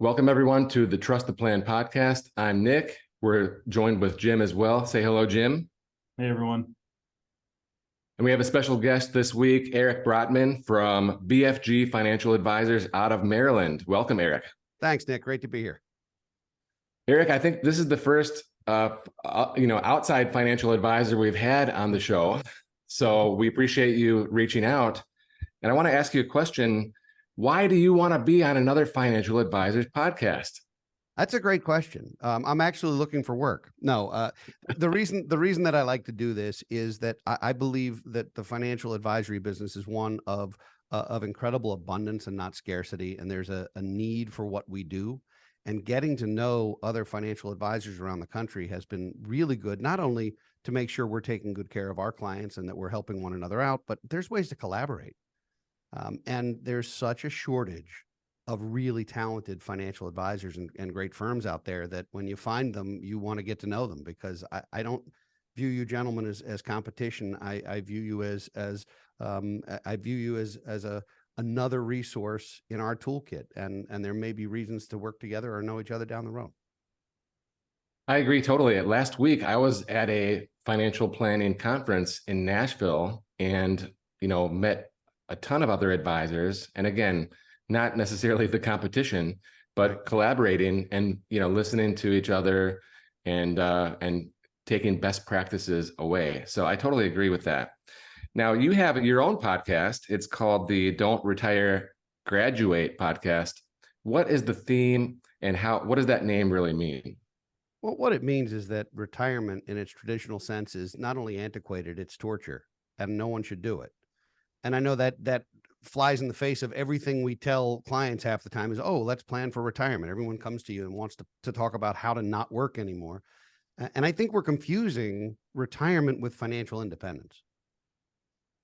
Welcome everyone to the Trust the Plan podcast. I'm Nick. We're joined with Jim as well. Say hello, Jim. Hey, everyone. And we have a special guest this week, Eric Brotman from BFG Financial Advisors out of Maryland. Welcome, Eric. Thanks, Nick. Great to be here. Eric, I think this is the first, outside financial advisor we've had on the show. So we appreciate you reaching out. And I want to ask you a question. Why do you want to be on another financial advisor's podcast? That's a great question. I'm actually looking for work. No, the reason that I like to do this is that I believe that the financial advisory business is one of incredible abundance and not scarcity. And there's a need for what we do. And getting to know other financial advisors around the country has been really good, not only to make sure we're taking good care of our clients and that we're helping one another out, but there's ways to collaborate. And there's such a shortage of really talented financial advisors and great firms out there that when you find them, you want to get to know them, because I don't view you gentlemen as competition. I view you as another resource in our toolkit, and there may be reasons to work together or know each other down the road. I agree totally. Last week, I was at a financial planning conference in Nashville and, met a ton of other advisors. And again, not necessarily the competition, but collaborating and, listening to each other and taking best practices away. So I totally agree with that. Now you have your own podcast. It's called the Don't Retire, Graduate podcast. What is the theme and what does that name really mean? Well, what it means is that retirement in its traditional sense is not only antiquated, it's torture, and no one should do it. And I know that flies in the face of everything we tell clients half the time is, oh, let's plan for retirement. Everyone comes to you and wants to talk about how to not work anymore. And I think we're confusing retirement with financial independence.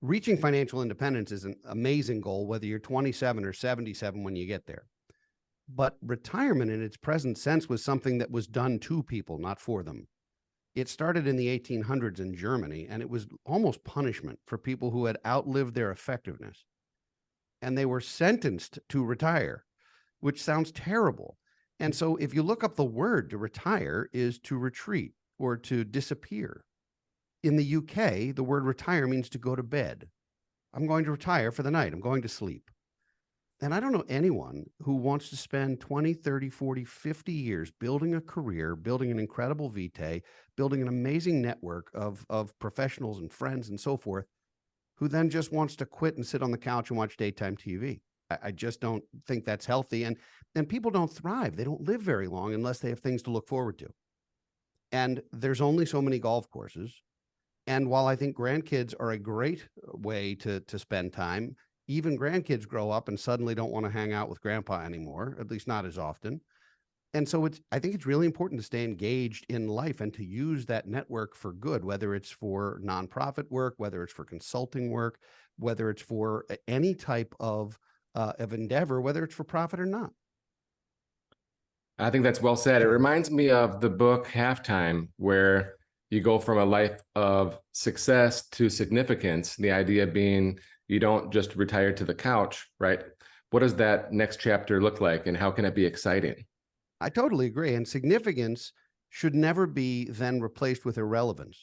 Reaching financial independence is an amazing goal, whether you're 27 or 77 when you get there. But retirement in its present sense was something that was done to people, not for them. It started in the 1800s in Germany, and it was almost punishment for people who had outlived their effectiveness. And they were sentenced to retire, which sounds terrible. And so if you look up the word, to retire is to retreat or to disappear. In the UK, the word retire means to go to bed. I'm going to retire for the night. I'm going to sleep. And I don't know anyone who wants to spend 20, 30, 40, 50 years building a career, building an incredible vitae, building an amazing network of professionals and friends and so forth, who then just wants to quit and sit on the couch and watch daytime TV. I just don't think that's healthy. And people don't thrive. They don't live very long unless they have things to look forward to. And there's only so many golf courses. And while I think grandkids are a great way to spend time, even grandkids grow up and suddenly don't want to hang out with grandpa anymore, at least not as often. And so I think it's really important to stay engaged in life and to use that network for good, whether it's for nonprofit work, whether it's for consulting work, whether it's for any type of endeavor, whether it's for profit or not. I think that's well said. It reminds me of the book Halftime, where you go from a life of success to significance. The idea being you don't just retire to the couch, right? What does that next chapter look like and how can it be exciting? I totally agree. And significance should never be then replaced with irrelevance.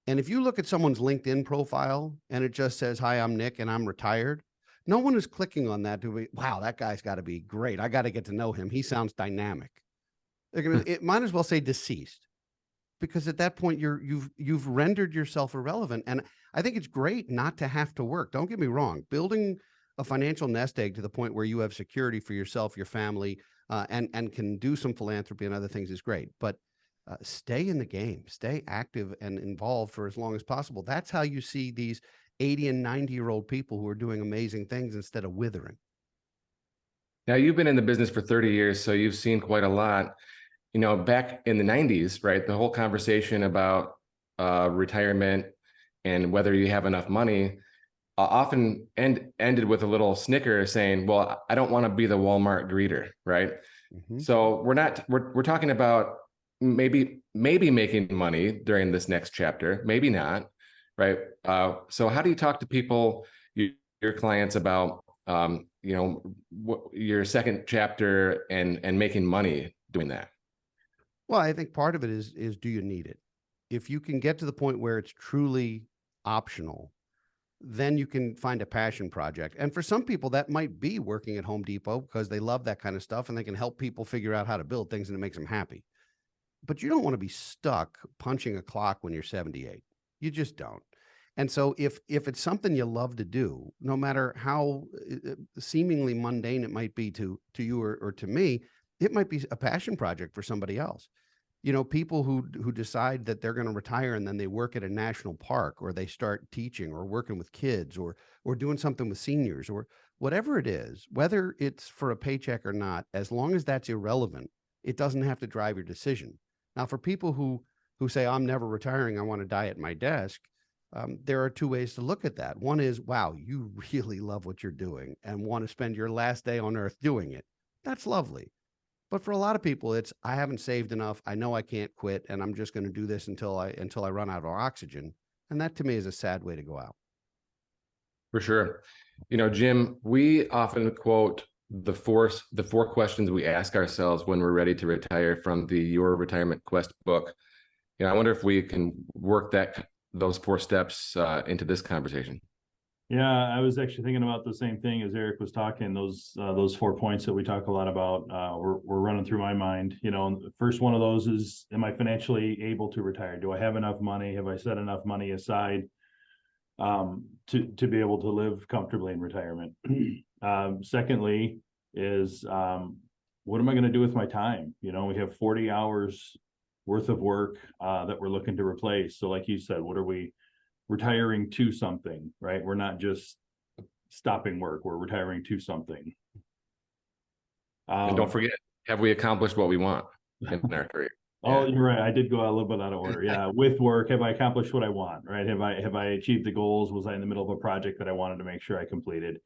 And if you look at someone's LinkedIn profile and it just says, hi, I'm Nick and I'm retired, no one is clicking on that to be, wow, that guy's got to be great. I got to get to know him. He sounds dynamic. It might as well say deceased, because at that point you've rendered yourself irrelevant. And I think it's great not to have to work. Don't get me wrong. Building a financial nest egg to the point where you have security for yourself, your family, and can do some philanthropy and other things is great. But stay in the game, stay active and involved for as long as possible. That's how you see these 80 and 90-year-old people who are doing amazing things instead of withering. Now, you've been in the business for 30 years, so you've seen quite a lot. Back in the 90s, right, the whole conversation about retirement and whether you have enough money often ended with a little snicker saying, well, I don't want to be the Walmart greeter, right? Mm-hmm. So we're talking about maybe making money during this next chapter, maybe not, right? So how do you talk to people, your clients, about your second chapter and making money doing that? Well, I think part of it is do you need it? If you can get to the point where it's truly optional, then you can find a passion project. And for some people, that might be working at Home Depot because they love that kind of stuff and they can help people figure out how to build things and it makes them happy. But you don't want to be stuck punching a clock when you're 78. You just don't. And so if it's something you love to do, no matter how seemingly mundane it might be to you or to me, it might be a passion project for somebody else. You know, people who decide that they're going to retire and then they work at a national park, or they start teaching or working with kids, or doing something with seniors, or whatever it is, whether it's for a paycheck or not, as long as that's irrelevant, it doesn't have to drive your decision. Now, for people who say, I'm never retiring, I want to die at my desk, there are two ways to look at that. One is, wow, you really love what you're doing and want to spend your last day on earth doing it. That's lovely. But for a lot of people, it's, I haven't saved enough. I know I can't quit, and I'm just going to do this until I run out of oxygen. And that to me is a sad way to go out. For sure. You know, Jim, we often quote the four questions we ask ourselves when we're ready to retire from the Your Retirement Quest book. You know, I wonder if we can work those 4 steps into this conversation. Yeah, I was actually thinking about the same thing as Eric was talking. Those 4 points that we talk a lot about were running through my mind. You know, the first one of those is, am I financially able to retire? Do I have enough money? Have I set enough money aside to be able to live comfortably in retirement? Secondly is, what am I going to do with my time? You know, we have 40 hours worth of work that we're looking to replace. So like you said, what are we retiring to? Something, right? We're not just stopping work, we're retiring to something. And don't forget, have we accomplished what we want in our career? Oh, you're right. I did go a little bit out of order. Yeah. With work, have I accomplished what I want? Right. Have I achieved the goals? Was I in the middle of a project that I wanted to make sure I completed?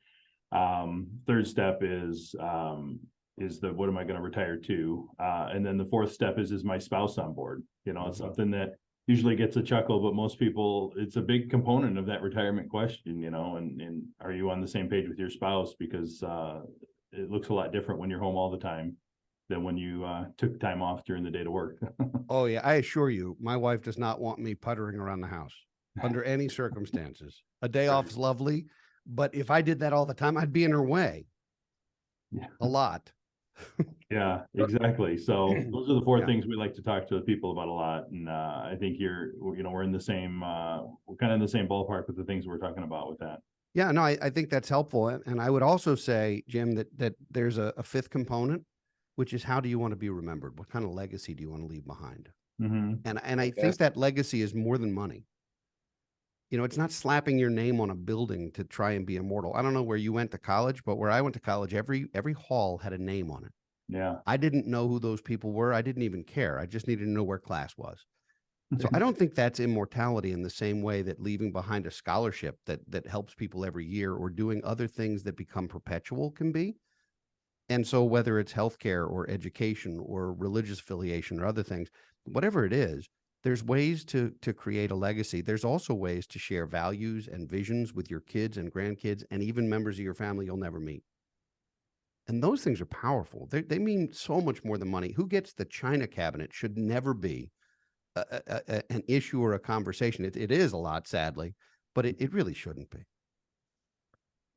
Third step is what am I going to retire to? And then the fourth step is my spouse on board? You know, it's something that usually gets a chuckle, but most people, it's a big component of that retirement question, you know, and are you on the same page with your spouse? Because it looks a lot different when you're home all the time than when you took time off during the day to work. Oh yeah, I assure you, my wife does not want me puttering around the house under any circumstances. A day off is lovely, but if I did that all the time, I'd be in her way. Yeah. A lot. Yeah, exactly. So those are the 4 things we like to talk to the people about a lot. And I think we're in the same, we're kind of in the same ballpark with the things we're talking about with that. Yeah, no, I think that's helpful. And I would also say, Jim, that there's a 5th component, which is, how do you want to be remembered? What kind of legacy do you want to leave behind? And I think that legacy is more than money. You know, it's not slapping your name on a building to try and be immortal. I don't know where you went to college, but where I went to college, every hall had a name on it. Yeah. I didn't know who those people were. I didn't even care. I just needed to know where class was. So I don't think that's immortality in the same way that leaving behind a scholarship that helps people every year, or doing other things that become perpetual, can be. And so whether it's healthcare or education or religious affiliation or other things, whatever it is, there's ways to create a legacy. There's also ways to share values and visions with your kids and grandkids and even members of your family you'll never meet. And those things are powerful. They mean so much more than money. Who gets the china cabinet should never be an issue or a conversation. It is a lot, sadly, but it really shouldn't be.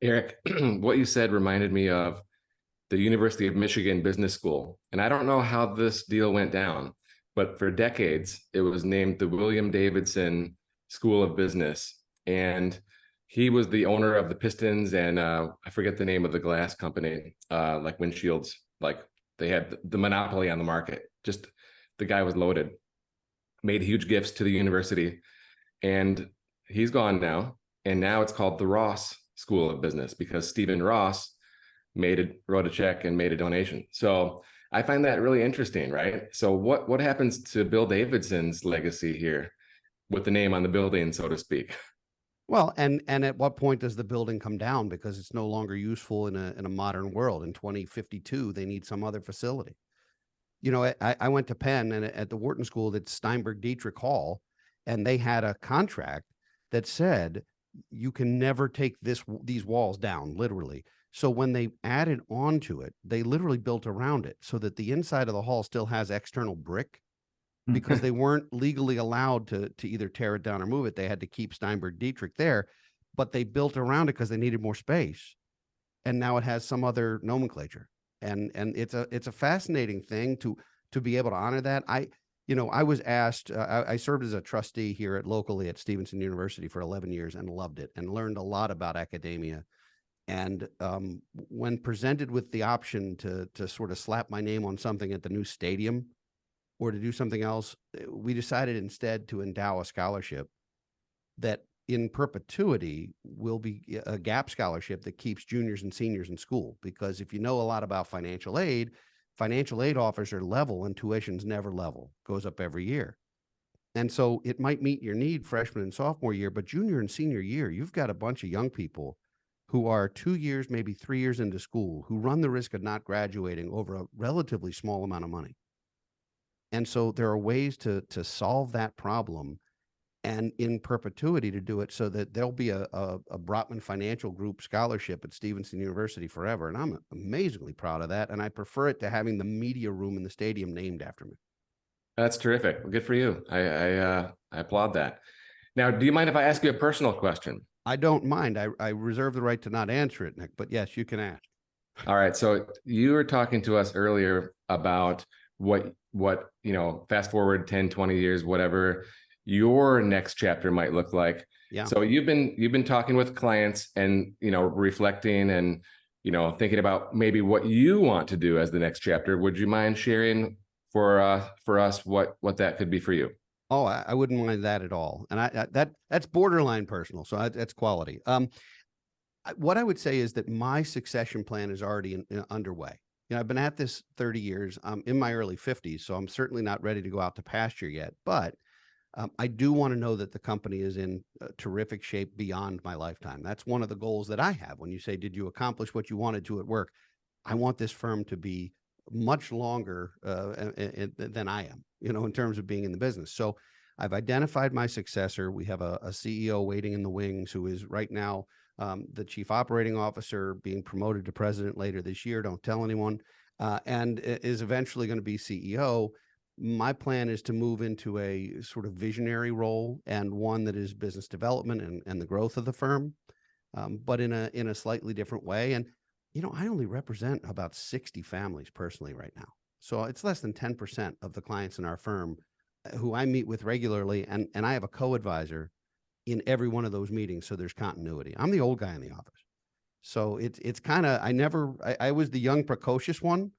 Eric, what you said reminded me of the University of Michigan Business School. And I don't know how this deal went down, but for decades, it was named the William Davidson School of Business. And he was the owner of the Pistons and I forget the name of the glass company, like windshields, like they had the monopoly on the market. Just the guy was loaded, made huge gifts to the university. And he's gone now. And now it's called the Ross School of Business because Stephen Ross wrote a check and made a donation. So I find that really interesting, right? So what happens to Bill Davidson's legacy here with the name on the building, so to speak? Well, and at what point does the building come down because it's no longer useful in a modern world? In 2052, they need some other facility. You know, I went to Penn, and at the Wharton School, that's Steinberg Dietrich Hall, and they had a contract that said you can never take these walls down, literally. So when they added on to it, they literally built around it so that the inside of the hall still has external brick, because they weren't legally allowed to either tear it down or move it. They had to keep Steinberg Dietrich there, but they built around it because they needed more space. And now it has some other nomenclature. And it's a fascinating thing to be able to honor that. I was asked, I served as a trustee here locally at Stevenson University for 11 years and loved it and learned a lot about academia. And when presented with the option to sort of slap my name on something at the new stadium or to do something else, we decided instead to endow a scholarship that in perpetuity will be a gap scholarship that keeps juniors and seniors in school. Because if you know a lot about financial aid offers are level and tuition's never level, goes up every year. And so it might meet your need freshman and sophomore year, but junior and senior year, you've got a bunch of young people who are 2 years, maybe 3 years into school, who run the risk of not graduating over a relatively small amount of money. And so there are ways to solve that problem and in perpetuity to do it so that there'll be a Brotman Financial Group scholarship at Stevenson University forever. And I'm amazingly proud of that. And I prefer it to having the media room in the stadium named after me. That's terrific. Well, good for you. I applaud that. Now, do you mind if I ask you a personal question? I don't mind. I reserve the right to not answer it, Nick, but yes, you can ask. All right. So you were talking to us earlier about what, fast forward 10, 20 years, whatever your next chapter might look like. Yeah. So you've been talking with clients and, reflecting and, thinking about maybe what you want to do as the next chapter. Would you mind sharing for us what that could be for you? Oh, I wouldn't mind that at all. And that's borderline personal. So that's quality. What I would say is that my succession plan is already underway. I've been at this 30 years. I'm in my early 50s, so I'm certainly not ready to go out to pasture yet. But I do want to know that the company is in terrific shape beyond my lifetime. That's one of the goals that I have. When you say, did you accomplish what you wanted to at work? I want this firm to be much longer than I am, in terms of being in the business. So I've identified my successor. We have a CEO waiting in the wings who is right now the chief operating officer, being promoted to president later this year. Don't tell anyone, and is eventually going to be CEO. My plan is to move into a sort of visionary role and one that is business development and the growth of the firm, but in a slightly different way. And I only represent about 60 families personally right now. So it's less than 10% of the clients in our firm who I meet with regularly. And I have a co-advisor in every one of those meetings. So there's continuity. I'm the old guy in the office. So it's kind of, I was the young precocious one.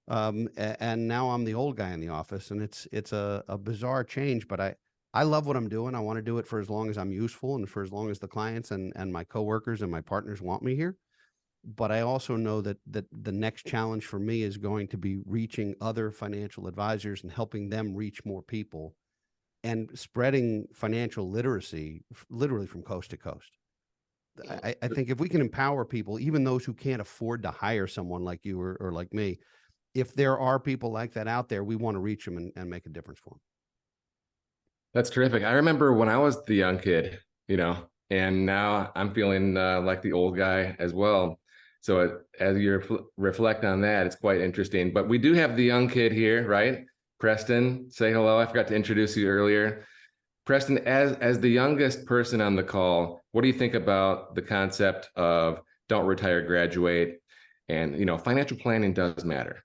And now I'm the old guy in the office, and it's a bizarre change, but I love what I'm doing. I want to do it for as long as I'm useful and for as long as the clients and my coworkers and my partners want me here. But I also know that the next challenge for me is going to be reaching other financial advisors and helping them reach more people and spreading financial literacy literally from coast to coast. I think if we can empower people, even those who can't afford to hire someone like you or like me, if there are people like that out there, we want to reach them and make a difference for them. That's terrific. I remember when I was the young kid, and now I'm feeling like the old guy as well. So as you reflect on that, it's quite interesting. But we do have the young kid here, right? Preston, say hello. I forgot to introduce you earlier. Preston, as the youngest person on the call, what do you think about the concept of don't retire, graduate? And, financial planning does matter.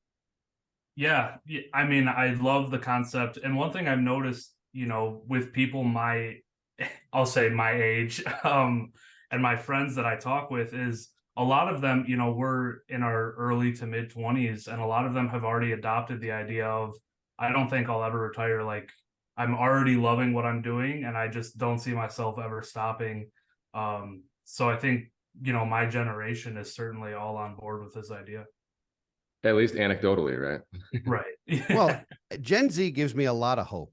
Yeah, I mean, I love the concept. And one thing I've noticed, with people I'll say my age, and my friends that I talk with is a lot of them, we're in our early to mid 20s, and a lot of them have already adopted the idea of, I don't think I'll ever retire. Like, I'm already loving what I'm doing, and I just don't see myself ever stopping. So I think, my generation is certainly all on board with this idea. At least anecdotally, right? Right. Well, Gen Z gives me a lot of hope.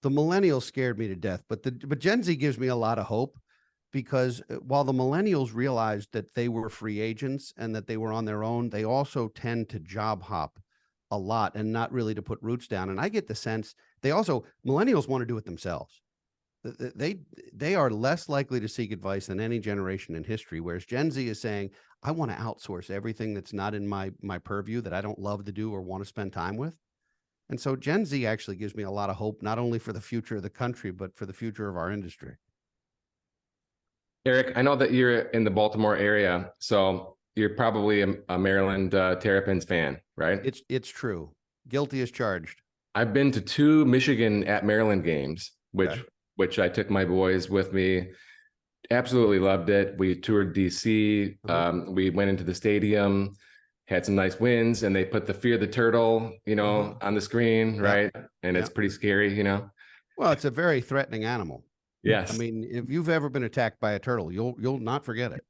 The millennials scared me to death, but Gen Z gives me a lot of hope, because while the millennials realized that they were free agents and that they were on their own, they also tend to job hop a lot and not really to put roots down. And I get the sense millennials want to do it themselves. They are less likely to seek advice than any generation in history, whereas Gen Z is saying, I want to outsource everything that's not in my purview, that I don't love to do or want to spend time with. And so Gen Z actually gives me a lot of hope, not only for the future of the country, but for the future of our industry. Eric, I know that you're in the Baltimore area, so you're probably a Maryland Terrapins fan, right? It's true. Guilty as charged. I've been to 2 Michigan at Maryland games, Okay. which I took my boys with me. Absolutely loved it. We toured DC. We went into the stadium, had some nice wins, and they put the Fear the Turtle, on the screen, right? And it's pretty scary, Well, it's a very threatening animal. Yes. I mean, if you've ever been attacked by a turtle, you'll not forget it.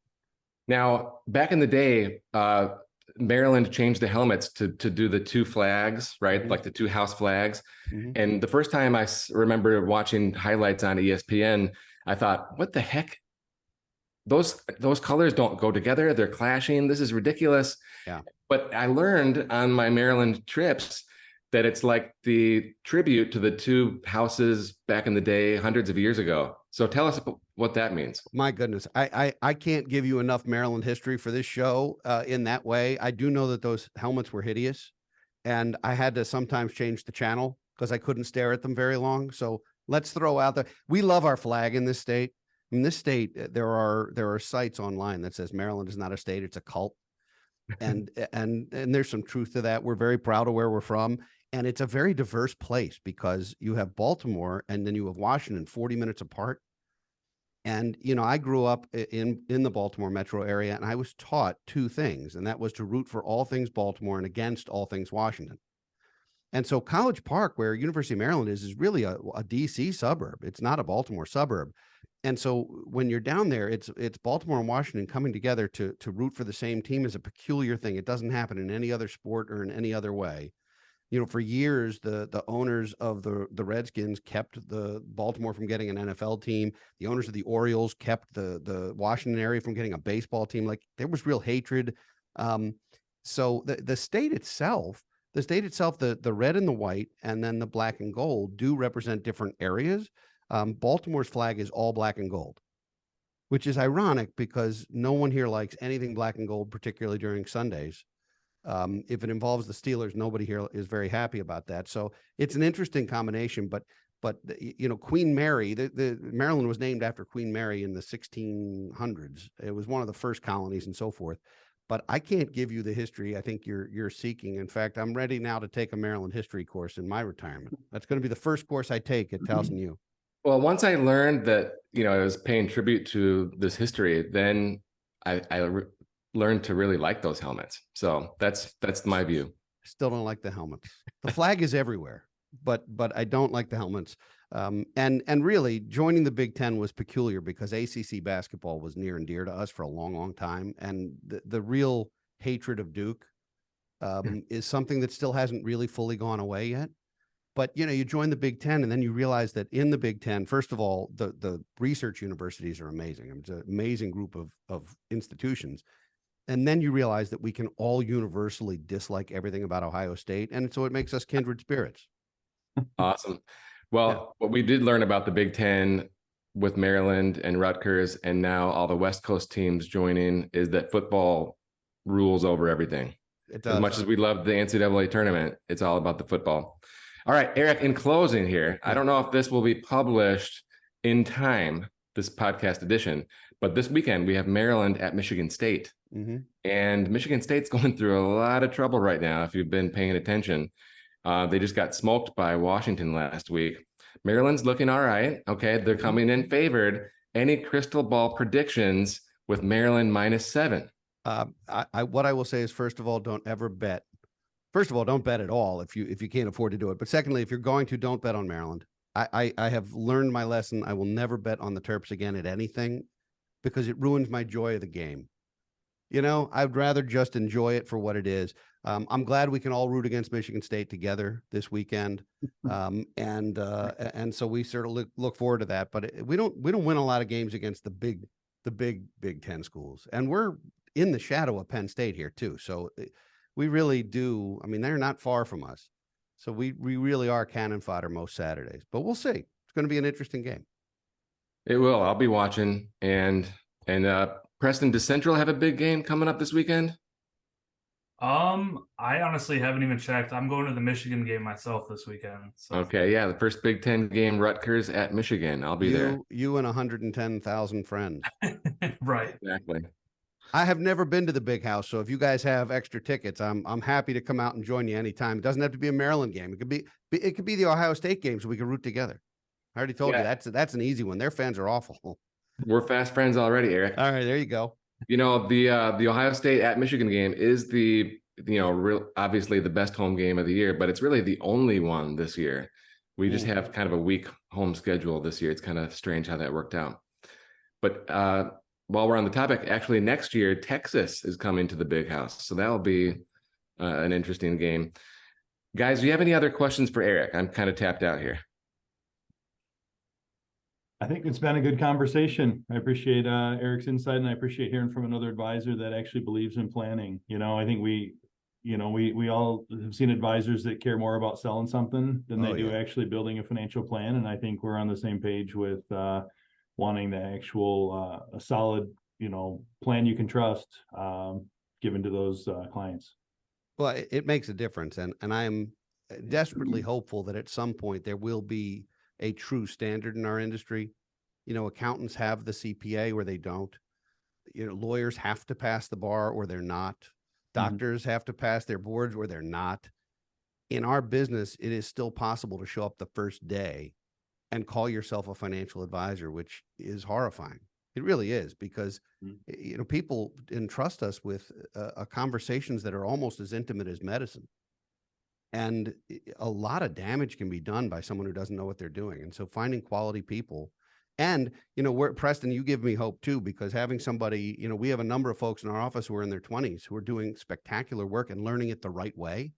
Now, back in the day, Maryland changed the helmets to do the 2 flags, right? Like the 2 house flags. And the first time I remember watching highlights on ESPN, I thought, what the heck? Those colors don't go together. They're clashing. This is ridiculous. Yeah. But I learned on my Maryland trips that it's like the tribute to the 2 houses back in the day, hundreds of years ago. So tell us what that means. My goodness, I can't give you enough Maryland history for this show in that way. I do know that those helmets were hideous, and I had to sometimes change the channel because I couldn't stare at them very long. So let's throw out there. We love our flag in this state. In this state, there are sites online that says Maryland is not a state; it's a cult, and there's some truth to that. We're very proud of where we're from. And it's a very diverse place because you have Baltimore and then you have Washington 40 minutes apart. And, I grew up in the Baltimore metro area, and I was taught 2 things, and that was to root for all things Baltimore and against all things Washington. And so College Park, where University of Maryland is really a DC suburb. It's not a Baltimore suburb. And so when you're down there, it's Baltimore and Washington coming together to root for the same team is a peculiar thing. It doesn't happen in any other sport or in any other way. For years, the owners of the Redskins kept the Baltimore from getting an NFL team. The owners of the Orioles kept the Washington area from getting a baseball team. Like, there was real hatred. So the state itself, the red and the white, and then the black and gold do represent different areas. Baltimore's flag is all black and gold, which is ironic because no one here likes anything black and gold, particularly during Sundays. If it involves the Steelers, nobody here is very happy about that. So it's an interesting combination, but Queen Mary, the Maryland was named after Queen Mary in the 1600s. It was one of the first colonies and so forth. But I can't give you the history I think you're seeking. In fact, I'm ready now to take a Maryland history course in my retirement. That's going to be the first course I take at Towson U. Well, once I learned that, I was paying tribute to this history, then I learned to really like those helmets. So that's my view. Still don't like the helmets. The flag is everywhere, but I don't like the helmets. And really joining the Big Ten was peculiar because ACC basketball was near and dear to us for a long, long time. And the real hatred of Duke is something that still hasn't really fully gone away yet. But, you join the Big Ten and then you realize that in the Big Ten, first of all, the research universities are amazing. It's an amazing group of institutions. And then you realize that we can all universally dislike everything about Ohio State. And so it makes us kindred spirits. Awesome. Well, What we did learn about the Big Ten with Maryland and Rutgers, and now all the West Coast teams joining, is that football rules over everything. It does. As much as we love the NCAA tournament, it's all about the football. All right, Eric, in closing here, I don't know if this will be published in time, this podcast edition, but this weekend we have Maryland at Michigan State. And Michigan State's going through a lot of trouble right now, if you've been paying attention. They just got smoked by Washington last week. Maryland's looking all right. Okay, they're coming in favored. Any crystal ball predictions with Maryland -7? What I will say is, first of all, don't ever bet. First of all, don't bet at all if you can't afford to do it. But secondly, if you're going to, don't bet on Maryland. I have learned my lesson. I will never bet on the Terps again at anything because it ruins my joy of the game. I'd rather just enjoy it for what it is. I'm glad we can all root against Michigan State together this weekend. And so we certainly look forward to that, but we don't win a lot of games against the big Big Ten schools. And we're in the shadow of Penn State here too. So we really do. I mean, they're not far from us. So we really are cannon fodder most Saturdays, but we'll see. It's going to be an interesting game. It will. I'll be watching. And Preston, does Central have a big game coming up this weekend? I honestly haven't even checked. I'm going to the Michigan game myself this weekend. So Okay, yeah, the first Big Ten game, Rutgers at Michigan. I'll be there. You and 110,000 friends. right. Exactly. I have never been to the Big House, so if you guys have extra tickets, I'm happy to come out and join you anytime. It doesn't have to be a Maryland game. It could be the Ohio State game, so we can root together. I already told you that's an easy one. Their fans are awful. We're fast friends already, Eric. All right, there you go. You know, the Ohio State at Michigan game is obviously the best home game of the year, but it's really the only one this year. We just have kind of a weak home schedule this year. It's kind of strange how that worked out. But while we're on the topic, actually next year, Texas is coming to the Big House. So that'll be an interesting game. Guys, do you have any other questions for Eric? I'm kind of tapped out here. I think it's been a good conversation. I appreciate Eric's insight, and I appreciate hearing from another advisor that actually believes in planning. I think we all have seen advisors that care more about selling something than they do actually building a financial plan. And I think we're on the same page with wanting the actual a solid, plan you can trust given to those clients. Well, it makes a difference. And I am desperately hopeful that at some point there will be a true standard in our industry. Accountants have the CPA or they don't. Lawyers have to pass the bar or they're not. Doctors have to pass their boards or they're not. In our business, it is still possible to show up the first day and call yourself a financial advisor, which is horrifying. It really is, because people entrust us with conversations that are almost as intimate as medicine. And a lot of damage can be done by someone who doesn't know what they're doing. And so finding quality people, and, Preston, you give me hope too, because having somebody, we have a number of folks in our office who are in their 20s who are doing spectacular work and learning it the right way.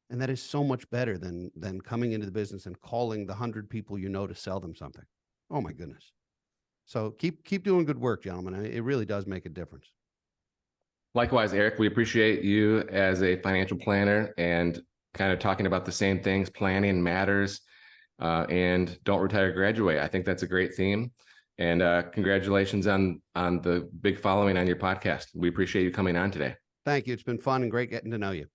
And that is so much better than coming into the business and calling the 100 people to sell them something. Oh my goodness. So keep doing good work, gentlemen. It really does make a difference. Likewise, Eric, we appreciate you as a financial planner and kind of talking about the same things. Planning matters, and don't retire, graduate. I think that's a great theme. And congratulations on the big following on your podcast. We appreciate you coming on today. Thank you. It's been fun and great getting to know you.